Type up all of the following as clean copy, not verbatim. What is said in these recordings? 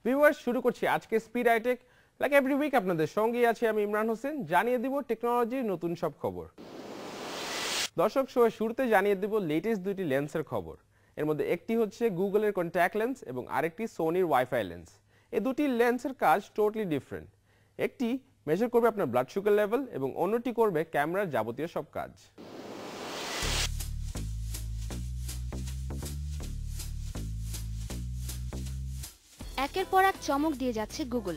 Viewers, শুরু করছি আজকে স্পিড আইটেক। লাইক এভরি উইক আপনাদের সঙ্গে আছি আমি ইমরান হোসেন। জানিয়ে দিব টেকনোলজির নতুন সব খবর। দর্শক, শোয়ের শুরুতে জানিয়ে দিব লেটেস্ট দুটি লেন্সের খবর। এর মধ্যে একটি হচ্ছে গুগলের কন্ট্যাক্ট লেন্স এবং আরেকটি সোনির ওয়াইফাই লেন্স। এই দুটি লেন্সের কাজ টোটালি ডিফারেন্ট। একটি মেজার করবে আপনার ব্লাড সুগার লেভেল এবং অন্যটি করবে ক্যামেরার যাবতীয় সব কাজ। একের পর এক চমক দিয়ে যাচ্ছে গুগল।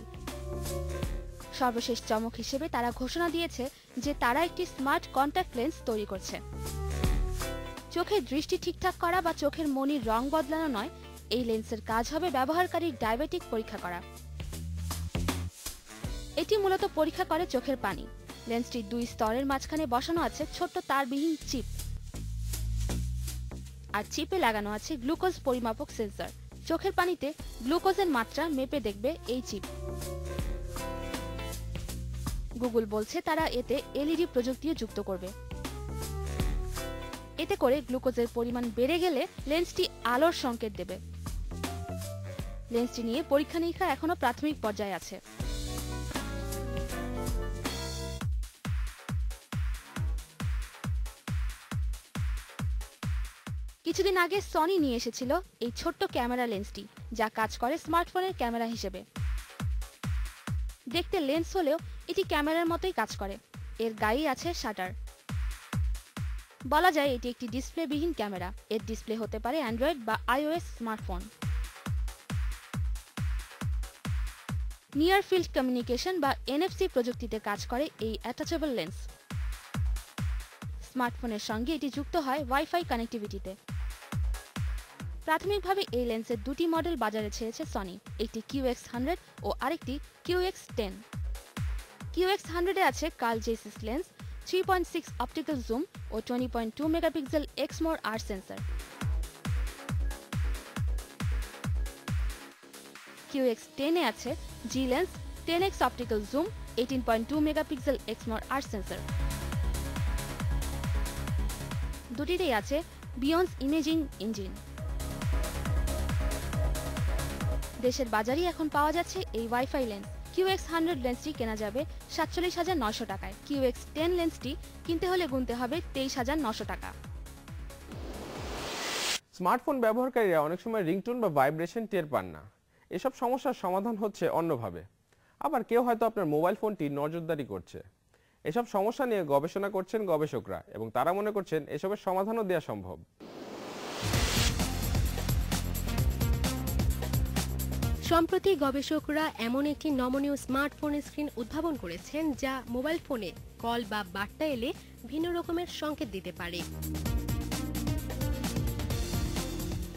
সর্বশেষ চমক হিসেবে তারা ঘোষণা দিয়েছে যে তারা একটি স্মার্ট কন্ট্যাক্ট লেন্স তৈরি করছে। চোখের দৃষ্টি ঠিকঠাক করা বা চোখের মনির রং বদলানো নয়, এই লেন্সের কাজ হবে ব্যবহারকারীর ডায়াবেটিক পরীক্ষা করা। এটি মূলত পরীক্ষা করে চোখের পানি। লেন্সটির দুই স্তরের মাঝখানে বসানো আছে ছোট্ট তারবিহীন চিপ, আর চিপে লাগানো আছে গ্লুকোজ পরিমাপক সেন্সর। চোখের পানিতে গ্লুকোজের মাত্রা মেপে দেখবে এই চিপ। গুগল বলছে তারা এতে এলইডি প্রযুক্তিও যুক্ত করবে। এতে করে গ্লুকোজের পরিমাণ বেড়ে গেলে লেন্সটি আলোর সংকেত দেবে। লেন্সটি নিয়ে পরীক্ষা নিরীক্ষা এখনো প্রাথমিক পর্যায়ে আছে। কিছুদিন আগে সনি নিয়ে এসেছিল এই ছোট্ট ক্যামেরা লেন্সটি, যা কাজ করে স্মার্টফোনের ক্যামেরা হিসেবে। দেখতে লেন্স হলেও এটি ক্যামেরার মতোই কাজ করে। এর গায়ে আছে শাটার। বলা যায় এটি একটি ডিসপ্লেবিহীন ক্যামেরা। এর ডিসপ্লে হতে পারে অ্যান্ড্রয়েড বা iOS smartphone. Near field communication বা এনএফসি প্রযুক্তিতে কাজ করে এই অ্যাটাচেবল লেন্স। স্মার্টফোনের সঙ্গে এটি যুক্ত হয় ওয়াইফাই কানেক্টিভিটিতে। প্রাথমিকভাবে এই লেন্সের দুটি মডেল বাজারে ছেড়েছে সনি, একটি QX100 ও আরেকটি QX10। QX100 এ আছে Carl Zeiss lens, 3.6 optical zoom ও 20.2 megapixel Exmor R sensor. QX10 এ আছে G lens, 10x optical zoom, 18.2 megapixel Exmor R sensor. দুটিতেই আছে বিয়ন্স ইমেজিং ইঞ্জিন। দেশের বাজারে এখন পাওয়া যাচ্ছে এই ওয়াইফাই লেন্স। QX100 লেন্সটি কেনা যাবে 47,900 টাকায়। QX10 লেন্সটি কিনতে হলে গুনতে হবে 23,900 টাকা। স্মার্টফোন ব্যবহারকারীরা অনেক সময় রিংটোন বা ভাইব্রেশন টের পান না। এসব সমস্যার সমাধান হচ্ছে অন্যভাবে। আবার কেউ হয়তো আপনার মোবাইল ফোনটি নজরদারি করছে। এসব সমস্যা নিয়ে গবেষণা করছেন গবেষকরা এবং তারা মনে করছেন এসবের সমাধানও দেওয়া সম্ভব। সম্প্রতি গবেষকরা এমন একটি নমনীয় স্মার্টফোনের স্ক্রিন উদ্ভাবন করেছেন যা মোবাইল ফোনে কল বা বার্তা এলে ভিন্ন রকমের সংকেত দিতে পারে।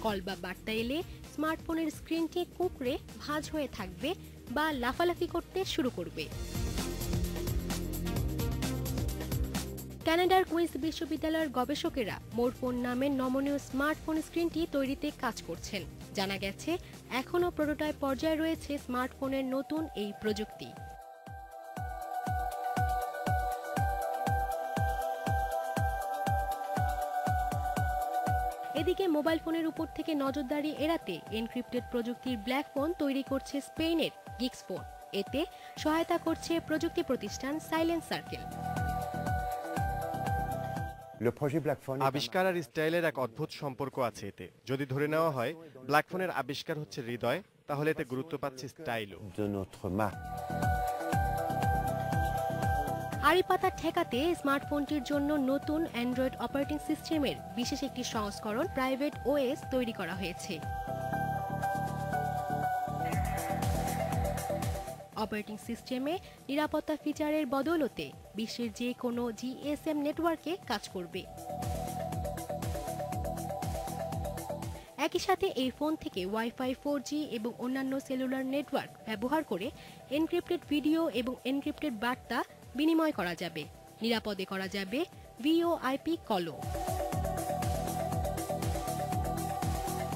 কল বা বার্তা এলে স্মার্টফোনের স্ক্রিনটি কুঁকড়ে ভাঁজ হয়ে থাকবে বা লাফালাফি করতে শুরু করবে। কানাডার কুইন্স বিশ্ববিদ্যালয়ের গবেষকেরা মোরফোন নামের নমনীয় স্মার্টফোন স্ক্রিনটি তৈরিতে কাজ করছেন। জানা গেছে এখনও প্রোটোটাইপ পর্যায়ে রয়েছে স্মার্টফোনের নতুন এই প্রযুক্তি। এদিকে মোবাইল ফোনের উপর থেকে নজরদারি এড়াতে এনক্রিপ্টেড প্রযুক্তির ব্ল্যাক ফোন তৈরি করছে স্পেনের গিক্স ফোন। এতে সহায়তা করছে প্রযুক্তি প্রতিষ্ঠান সাইলেন্ট সার্কেল। আবিষ্কার আর স্টাইলের এক অদ্ভুত সম্পর্ক আছে এতে। যদি ধরে নেওয়া হয় ব্ল্যাক ফোনের আবিষ্কার হচ্ছে হৃদয়, তাহলে এতে গুরুত্ব পাচ্ছে স্টাইলও। আড়ি পাতা ঠেকাতে স্মার্টফোনটির জন্য নতুন অ্যান্ড্রয়েড অপারেটিং সিস্টেমের বিশেষ একটি সংস্করণ প্রাইভেট ওএস তৈরি করা হয়েছে। অপারেটিং সিস্টেমে নিরাপত্তা ফিচারের বদৌলতে বিশ্বের যে কোনো জিএসএম নেটওয়ার্কে কাজ করবে। একই সাথে এই ফোন থেকে ওয়াইফাই, 4G এবং অন্যান্য সেলুলার নেটওয়ার্ক ব্যবহার করে এনক্রিপ্টেড ভিডিও এবং এনক্রিপ্টেড বার্তা বিনিময় করা যাবে। নিরাপদে করা যাবে ভিওআইপি কলও।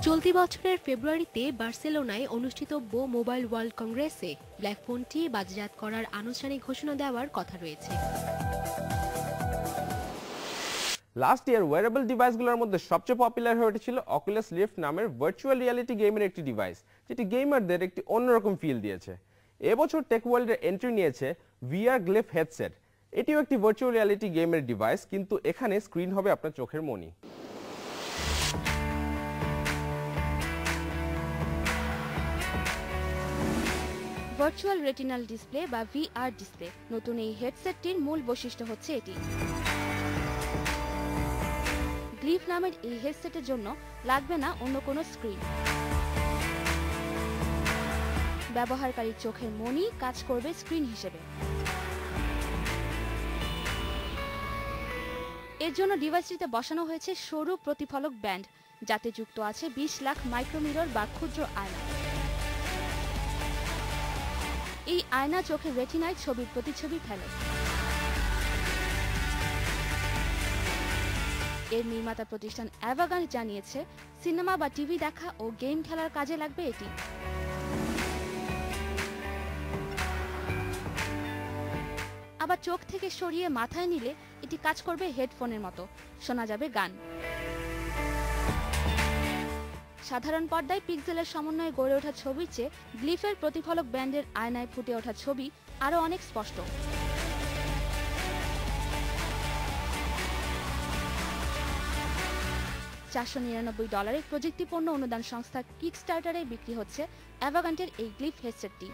চলতি বছরের ফেব্রুয়ারিতে বার্সেলোনায় অনুষ্ঠিতব্য মোবাইল ওয়ার্ল্ড কংগ্রেসে ব্ল্যাক ফোনটি বাজারজাত করার আনুষ্ঠানিক ঘোষণা দেওয়ার কথা রয়েছে। লাস্ট ইয়ার ওয়্যারেবল ডিভাইসগুলোর মধ্যে সবচেয়ে পপুলার হয়ে উঠেছিল অকুলাস রিফট নামের ভার্চুয়াল রিয়ালিটি গেমের একটি ডিভাইস, যেটি গেমারদের একটি অন্যরকম ফিল দিয়েছে। এবছর টেক ওয়ার্ল্ডের এন্ট্রি নিয়েছে ভিআর গ্লেভ হেডসেট। এটিও একটি ভার্চুয়াল রিয়ালিটি গেমের ডিভাইস, কিন্তু এখানে স্ক্রিন হবে আপনার চোখের মনি। ভার্চুয়াল রেটিনাল ডিসপ্লে বা ভিআর ডিসপ্লে। নতুন এই হেডসেটটির মূল বৈশিষ্ট্য হচ্ছে এটি। গ্লিফ নামের এই হেডসেটের জন্য লাগবে না অন্য কোনো স্ক্রিন। ব্যবহারকারীর চোখের মনি কাজ করবে স্ক্রিন হিসেবে। এর জন্য ডিভাইসটিতে বসানো হয়েছে সরু প্রতিফলক ব্যান্ড, যাতে যুক্ত আছে 20 লাখ মাইক্রোমিরর বা ক্ষুদ্র আয়না। এই আয়না চোখের রেটিনায় ছবির প্রতিছবি ফেলে। এর নির্মাতা প্রতিষ্ঠান অ্যাভাগান জানিয়েছে, সিনেমা বা টিভি দেখা ও গেম খেলার কাজে লাগবে এটি। আবার চোখ থেকে সরিয়ে মাথায় নিলে এটি কাজ করবে হেডফোনের মতো, শোনা যাবে গান। সাধারণ পর্দায় পিক্সেলের সমন্বয়ে গড়ে ওঠা ছবির চেয়ে গ্লিফের প্রতিফলক ব্যান্ডের আয়নায় ফুটে ওঠা ছবি আরো অনেক স্পষ্ট। $499 প্রযুক্তিপণ্য অনুদান সংস্থা কিকস্টার্টারে বিক্রি হচ্ছে অ্যাভাগান্টের এই গ্লিফ হেডসেটটি।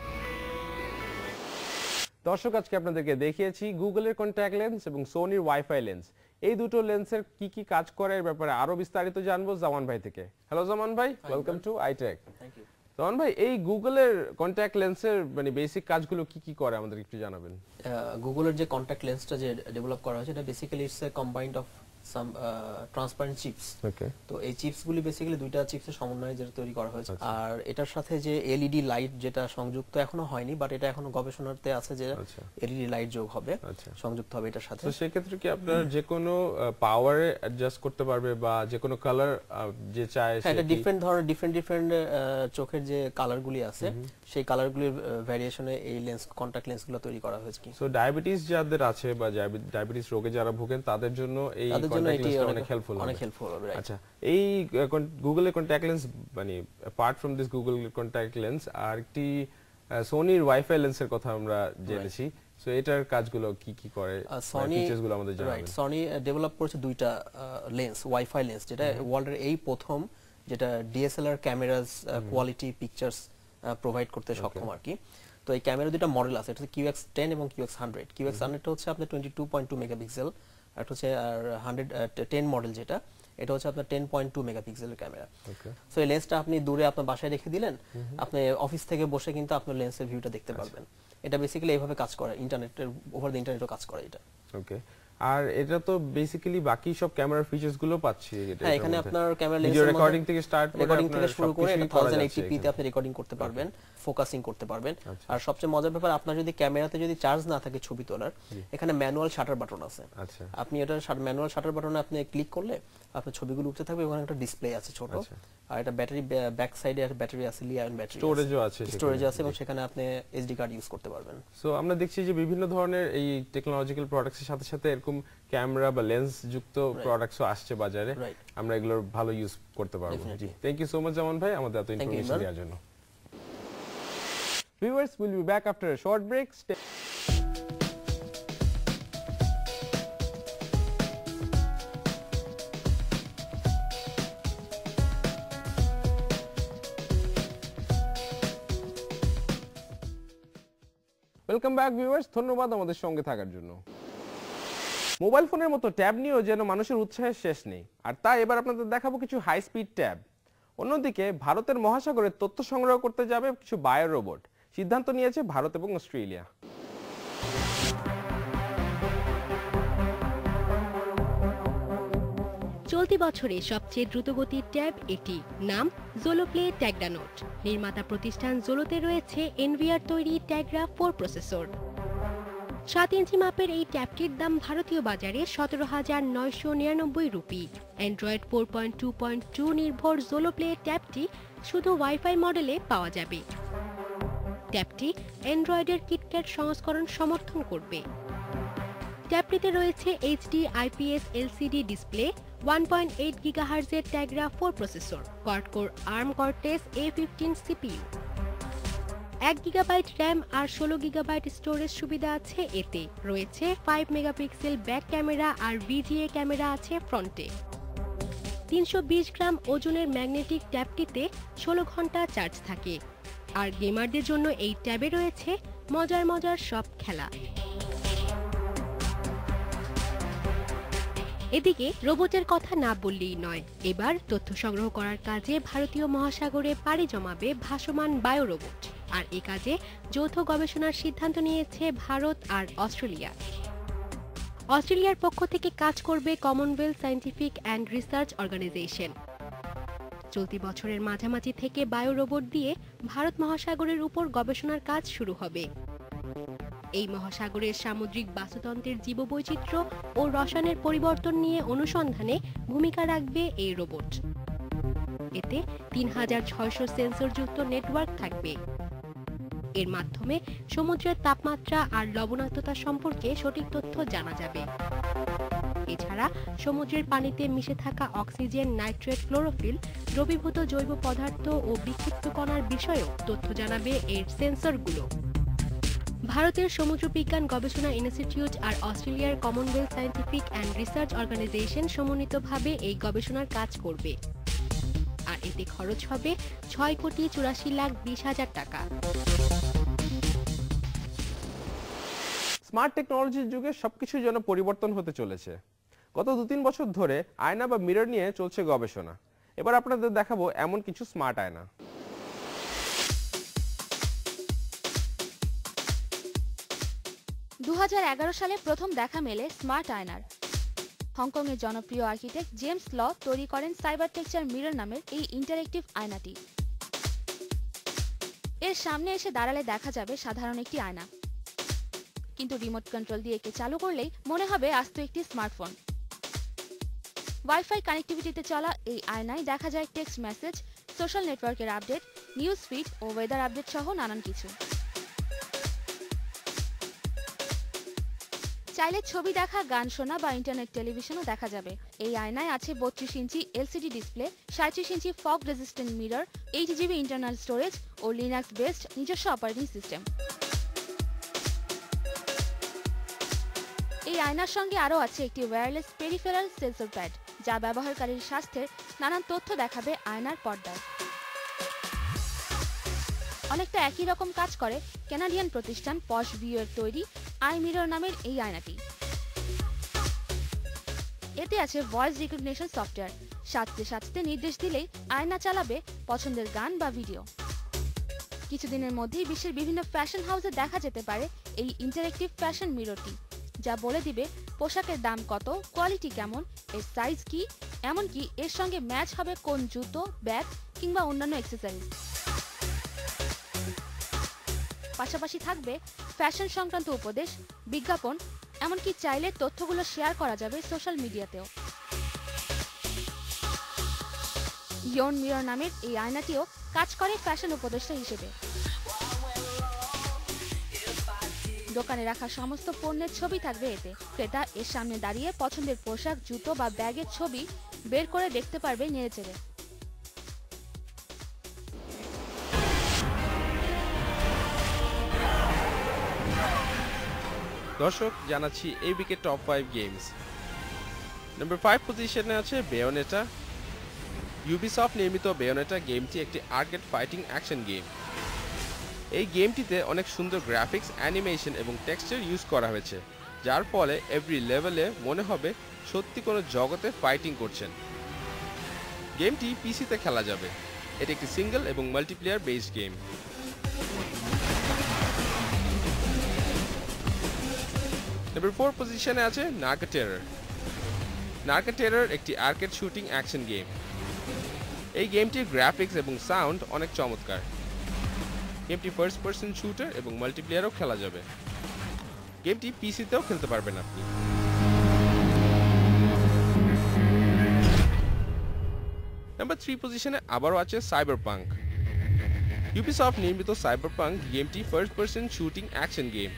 দর্শক, আজকে আপনাদেরকে দেখিয়েছি গুগলের কন্ট্যাক্ট লেন্স এবং সোনির ওয়াইফাই লেন্স। এই দুটো লেন্সের কি কি কাজ করে এর ব্যাপারে আরো বিস্তারিত জানবো জামান ভাই থেকে। হ্যালো জামান ভাই, welcome to iTech. Thank you. Zaman ভাই, এই গুগলের কন্ট্যাক্ট লেন্সের মানে বেসিক কাজগুলো কি কি করে আমাদের একটু জানাবেন। গুগলের যে কন্ট্যাক্ট লেন্সটা যে ডেভেলপ করা হয়েছে, এটা basically it's a combined of some transparent chips. Okay. তো এই চিপসগুলি বেসিক্যালি দুইটা চিপসের সমন্বয়ে যেটা তৈরি করা হয়েছে। আর এটার সাথে যে এলইডি লাইট যেটা সংযুক্ত এখনো হয়নি, বাট এটা এখনো গবেষণাতে আছে যে এলইডি লাইট যোগ হবে, সংযুক্ত হবে এটার সাথে। তো সেই ক্ষেত্রে কি আপনারা যে কোনো পাওয়ারে অ্যাডজাস্ট করতে পারবে বা যে কোনো কালার যে চায় এটা ডিফারেন্ট ধরনের ডিফারেন্ট চোখের যে কালারগুলি আছে সেই কালারগুলির ভ্যারিয়েশনে এই লেন্স কন্টাক্ট লেন্সগুলো তৈরি করা হয়েছে। কি সো ডায়াবেটিস যাদের আছে বা ডায়াবেটিস রোগে যারা ভোগেন তাদের জন্য এই অনেক হেল্পফুল হবে। আচ্ছা, এই গুগলের কন্ট্যাক্ট লেন্স মানে apart from this Google contact lens আর একটি সোনির ওয়াইফাই লেন্সের কথা আমরা জেনেছি। সো এটার কাজগুলো কি কি করে, ফিচারসগুলো আমাদের জানাবেন। সনি ডেভেলপ করেছে দুইটা লেন্স, ওয়াইফাই লেন্স, যেটা ওয়ার্ল্ডের এই প্রথম যেটা DSLR cameras quality pictures provide করতে সক্ষম আর কি। তো এই ক্যামেরা দুটো মডেল আছে, এটা হচ্ছে QX10 এবং QX100। QX100 টা হচ্ছে আপনার 22.2 মেগাপিক্সেল, আর হচ্ছে আর 110 মডেল যেটা, এটা হচ্ছে আপনার 10.2 মেগাপিক্সেলের ক্যামেরা। সো এই লেন্সটা আপনি দূরে আপনার বাসায় রেখে দিলেন, আপনি অফিস থেকে বসে কিন্তু আপনার লেন্সের ভিউটা দেখতে পারবেন। এটা বেসিক্যালি এইভাবে কাজ করে, ইন্টারনেটের ওভার দ্য ইন্টারনেটও কাজ করে এটা। ওকে। আর এটা তো বেসিক্যালি বাকি সব ক্যামেরার ফিচারস গুলো পাচ্ছি। হ্যাঁ, এখানে আপনার ক্যামেরা ভিডিও রেকর্ডিং থেকে স্টার্ট করে রেকর্ডিং থেকে শুরু করে 1080p তে আপনি রেকর্ডিং করতে পারবেন, ফোকাসিং করতে পারবেন। আর সবচেয়ে মজার ব্যাপার, আপনার যদি ক্যামেরাতে যদি চার্জ না থাকে ছবি তোলার, এখানে ম্যানুয়াল শাটার বাটন আছে। আচ্ছা, আপনি এটা ম্যানুয়াল শাটার বাটনে আপনি ক্লিক করলে আপনার ছবিগুলো উঠতে থাকবে, ওখানে একটা ডিসপ্লে আছে ছোট। আর এটা ব্যাটারি ব্যাক সাইডে একটা ব্যাটারি আছে, লিথিয়াম ব্যাটারি, স্টোরেজও আছে এবং সেখানে আপনি এসডি কার্ড ইউজ করতে পারবেন। সো আমরা দেখছি যে বিভিন্ন ধরনের এই টেকনোলজিক্যাল প্রোডাক্টসের সাথে সাথে এরকম ক্যামেরা বা লেন্স যুক্ত প্রোডাক্টসও আসছে বাজারে, আমরা এগুলোর ভালো ইউজ করতে পারবো। জি, thank you so much Zaman ভাই আমাদের এত ইনফরমেশন দেওয়ার জন্য। Viewers, will be back after a short break. Welcome back viewers, ধন্যবাদ আমাদের সঙ্গে থাকার জন্য। মোবাইল ফোনের মতো ট্যাব নিয়েও যেন মানুষের উৎসাহের শেষ নেই, আর তাই এবার আপনাদের দেখাবো কিছু হাই স্পিড ট্যাব। অন্যদিকে ভারতের মহাসাগরে তথ্য সংগ্রহ করতে যাবে কিছু বায়ো রোবট। সিদ্ধান্ত নিয়েছে ভারত এবং অস্ট্রেলিয়া। চলতি বছরে সবচেয়ে দ্রুতগতির ট্যাব এটি, নাম জোলোপ্লে ট্যাগরা নোট। নির্মাতা প্রতিষ্ঠান জোলোতে রয়েছে এনভিআর তৈরি ট্যাগরা 4 প্রসেসর। 7 ইঞ্চি মাপের এই ট্যাবটির দাম ভারতীয় বাজারে 17,999 রুপি। অ্যান্ড্রয়েড 4.2.2 নির্ভর জোলোপ্লে ট্যাবটি শুধু ওয়াইফাই মডেলে পাওয়া যাবে। ট্যাবটি অ্যান্ড্রয়েডের কিটক্যাট সংস্করণ সমর্থন করবে। ট্যাবটিতে রয়েছে এইচডি IPS LCD ডিসপ্লে, 1.8 গিগাহার্জের Tegra 4 processor, quad core ARM Cortex A15 CPU, 1 gigabyte RAM আর 16 গিগাবাইট স্টোরেজ সুবিধা আছে এতে। রয়েছে 5 মেগাপিক্সেল ব্যাক ক্যামেরা আর VGA ক্যামেরা আছে ফ্রন্টে। 320 গ্রাম ওজনের ম্যাগনেটিক ট্যাবটিতে 16 ঘন্টা চার্জ থাকে। আর গেমারদের জন্য এই ট্যাবে রয়েছে মজার মজার সব খেলা। এদিকে রোবটের কথা না বললেই নয়, এবার তথ্য সংগ্রহ করার কাজে ভারতীয় মহাসাগরে পাড়ি জমাবে ভাসমান বায়ো রোবট। আর এ কাজে যৌথ গবেষণার সিদ্ধান্ত নিয়েছে ভারত আর অস্ট্রেলিয়া। অস্ট্রেলিয়ার পক্ষ থেকে কাজ করবে Commonwealth Scientific and Research Organisation. চলতি বছরের মাঝামাঝি থেকে বায়ো রোবট দিয়ে ভারত মহাসাগরের উপর গবেষণার কাজ শুরু হবে। এই মহাসাগরের সামুদ্রিক বাস্তুতন্ত্রের জীববৈচিত্র্য ও রসায়নের পরিবর্তন নিয়ে অনুসন্ধানে ভূমিকা রাখবে এই রোবট। এতে 3600 সেন্সরযুক্ত নেটওয়ার্ক থাকবে। এর মাধ্যমে সমুদ্রের তাপমাত্রা আর লবণাক্ততা সম্পর্কে সঠিক তথ্য জানা যাবে। এছাড়া সমুদ্রের পানিতে মিশে থাকা অক্সিজেন, নাইট্রেট, ক্লোরোফিল, দ্রবীভূত জৈব পদার্থ ও বিক্ষিপ্ত কণার বিষয়েও তথ্য জানাবে এর সেন্সরগুলো। ভারতের সমুদ্র বিজ্ঞান গবেষণা ইনস্টিটিউট আর অস্ট্রেলিয়ার Commonwealth Scientific and Research Organisation সমন্বিতভাবে এই গবেষণার কাজ করবে। আর এতে খরচ হবে 6,84,20,000 টাকা। স্মার্ট টেকনোলজির যুগে সবকিছু যেন পরিবর্তন হতে চলেছে। গত 2-3 বছর ধরে আয়না বা মিরর নিয়ে চলছে গবেষণা। এবার আপনাদের দেখাবো এমন কিছু স্মার্ট আয়না। দু সালে প্রথম দেখা মেলে স্মার্ট আয়নার। হংকংয়ের জনপ্রিয় আর্কিটেক্ট জেমস ল তৈরি করেন সাইবার টেক্সচার মিরর নামের এই ইন্টারেক্টিভ আয়নাটি। এর সামনে এসে দাঁড়ালে দেখা যাবে সাধারণ একটি আয়না, কিন্তু রিমোট কন্ট্রোল দিয়ে একে চালু করলেই মনে হবে আস্ত একটি স্মার্টফোন। ওয়াইফাই কানেক্টিভিটিতে চলা এই আয়নায় দেখা যায় টেক্সট মেসেজ, সোশ্যাল নেটওয়ার্কের আপডেট, নিউজ ফিড ও ওয়েদার আপডেট সহ নানান কিছু। চাইলে ছবি দেখা, গান শোনা বা ইন্টারনেট টেলিভিশনও দেখা যাবে। এই আয়নায় আছে 32 inch LCD display, 37 inch fog resistant mirror, 8 GB internal storage ও লিনাক্স বেসড নিজস্ব অপারেটিং সিস্টেম। এই আয়নার সঙ্গে আরও আছে একটি ওয়্যারলেস পেরিফেরাল সেন্সর প্যাড, যা ব্যবহারকারীর স্বাস্থ্যের নানান তথ্য দেখাবে আয়নার পর্দায়। অনেকটা একই রকম কাজ করে কানাডিয়ান প্রতিষ্ঠান পশ ভিউ এর তৈরি আই মিরর নামের এই আয়নাটি। এতে আছে ভয়েস রিকগনিশন সফটওয়্যার, সাজতে সাজতে নির্দেশ দিলেই আয়না চালাবে পছন্দের গান বা ভিডিও। কিছুদিনের মধ্যেই বিশ্বের বিভিন্ন ফ্যাশন হাউসে দেখা যেতে পারে এই ইন্টারেক্টিভ ফ্যাশন মিররটি, যা বলে দিবে পোশাকের দাম কত, কোয়ালিটি কেমন, এর সাইজ কি, এমনকি এর সঙ্গে ম্যাচ হবে কোন জুতো, ব্যাগ কিংবা অন্যান্য অ্যাক্সেসরিজ। পাশাপাশি থাকবে ফ্যাশন সংক্রান্ত উপদেশ, বিজ্ঞাপন, এমনকি চাইলে তথ্যগুলো শেয়ার করা যাবে সোশ্যাল মিডিয়াতেও। ইয়ন মিরর নামের এই আয়নাটিও কাজ করে ফ্যাশন উপদেষ্টা হিসেবে। দোকানে রাখা সমস্ত পণ্যের ছবি থাকবে এতে। ক্রেতা এর সামনে দাঁড়িয়ে পছন্দের পোশাক, জুতো বা ব্যাগের ছবি বের করে দেখতে পারবে নেড়েচেড়ে। দর্শক, জানাচ্ছি এই উইকের টপ 5 গেমস। নম্বর 5 পজিশনে আছে বেয়োনেটা। ইউবিসফট নির্মিত বেয়োনেটা গেমটি একটি আর্কেড ফাইটিং অ্যাকশন গেম। এই গেমটিতে অনেক সুন্দর গ্রাফিক্স, অ্যানিমেশন এবং টেক্সচার ইউজ করা হয়েছে, যার ফলে এভরি লেভেলে মনে হবে সত্যি কোনো জগতে ফাইটিং করছেন। গেমটি পিসিতে খেলা যাবে। এটি একটি সিঙ্গেল এবং মাল্টিপ্লেয়ার বেসড গেম। নম্বর 4 পজিশনে আছে নার্কো টেরর। নার্কো টেরর একটি আর্কেড শুটিং অ্যাকশন গেম। এই গেমটির গ্রাফিক্স এবং সাউন্ড অনেক চমৎকার। গেমটি ফার্স্ট পার্সন শুটার এবং মাল্টিপ্লেয়ারও খেলা যাবে। গেমটি পিসিতেও খেলতে পারবেন আপনি। নম্বর 3 পজিশনে আবারও আছে সাইবারপাঙ্ক। ইউবিসফট নির্মিত সাইবারপাঙ্ক গেমটি first person shooting action game.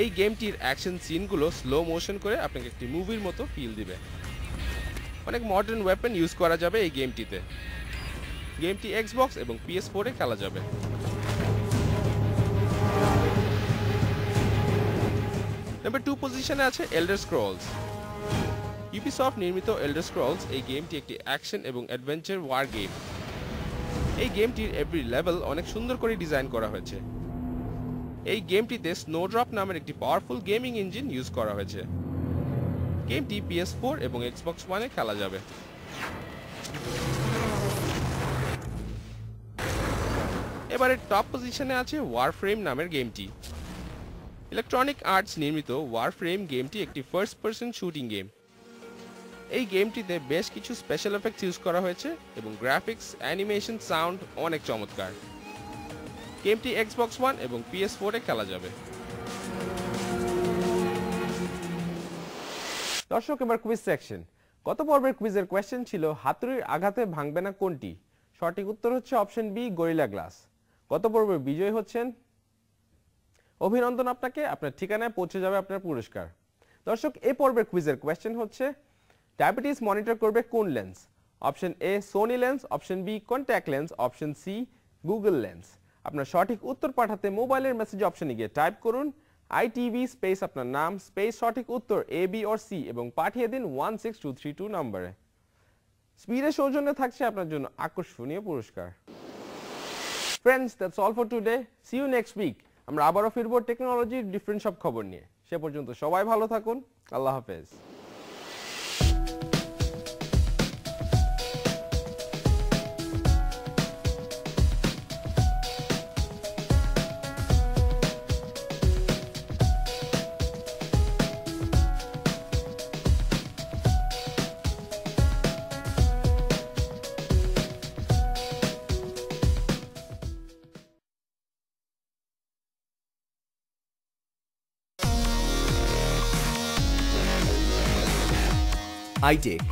এই গেমটির অ্যাকশন সিনগুলো স্লো মোশন করে আপনাকে একটি মুভির মতো ফিল দিবে। অনেক মডার্ন ওয়েপন ইউজ করা যাবে এই গেমটিতে। গেমটি এক্সবক্স এবং PS4 এ খেলা যাবে। নাম্বার 2 পজিশনে আছে এল্ডার স্ক্রলস। ইউবিসফট নির্মিত এল্ডার স্ক্রলস এই গেমটি একটি অ্যাকশন এবং অ্যাডভেঞ্চার ওয়ার গেম। এই গেমটির এভরি লেভেল অনেক সুন্দর করে ডিজাইন করা হয়েছে। এই গেমটিতে স্নোড্রপ নামের একটি পাওয়ারফুল গেমিং ইঞ্জিন ইউজ করা হয়েছে। গেমটি PS4 এবং Xbox One এ খেলা যাবে। এবারে টপ পজিশনে আছে ওয়ারফ্রেম নামের গেমটি। ইলেকট্রনিক আর্টস নির্মিত ওয়ারফ্রেম গেমটি একটি ফার্স্ট পারসন শুটিং গেম। এই গেমটিতে বেশ কিছু স্পেশাল এফেক্টস ইউজ করা হয়েছে এবং গ্রাফিক্স, অ্যানিমেশন, সাউন্ড অনেক চমৎকার। গেমটি Xbox One এবং PS4 এ খেলা যাবে। দর্শক, এবার কুইজ সেকশন। গত পর্বের কুইজের কোয়েশ্চেন ছিল হাতুড়ির আঘাতে ভাঙবে না কোনটি? সঠিক উত্তর হচ্ছে অপশন বি, গরিলা গ্লাস। গত পর্বের বিজয়ী হচ্ছেন অভিনন্দন আপনাকে। আপনার ঠিকানায় পৌঁছে যাবে আপনার পুরস্কার। দর্শক, এই পর্বের কুইজের কোয়েশ্চেন হচ্ছে ডায়াবেটিস মনিটর করবে কোন lens? Option A Sony lens, option B contact lens, option C Google lens. আপনার সঠিক উত্তর পাঠাতে মোবাইলের মেসেজ অপশনে গিয়ে টাইপ করুন ITV স্পেস আপনার নাম স্পেস সঠিক উত্তর A, B or C এবং পাঠিয়ে দিন 16232 নম্বরে। স্পিডের সৌজন্যে থাকছে আপনার জন্য আকর্ষণীয় পুরস্কার। Friends, that's all for today. See you next week. আমরা আবারও ফিরবো টেকনোলজির ডিফারেন্ট সব খবর নিয়ে। সে পর্যন্ত সবাই ভালো থাকুন। আল্লাহ হাফেজ। iTech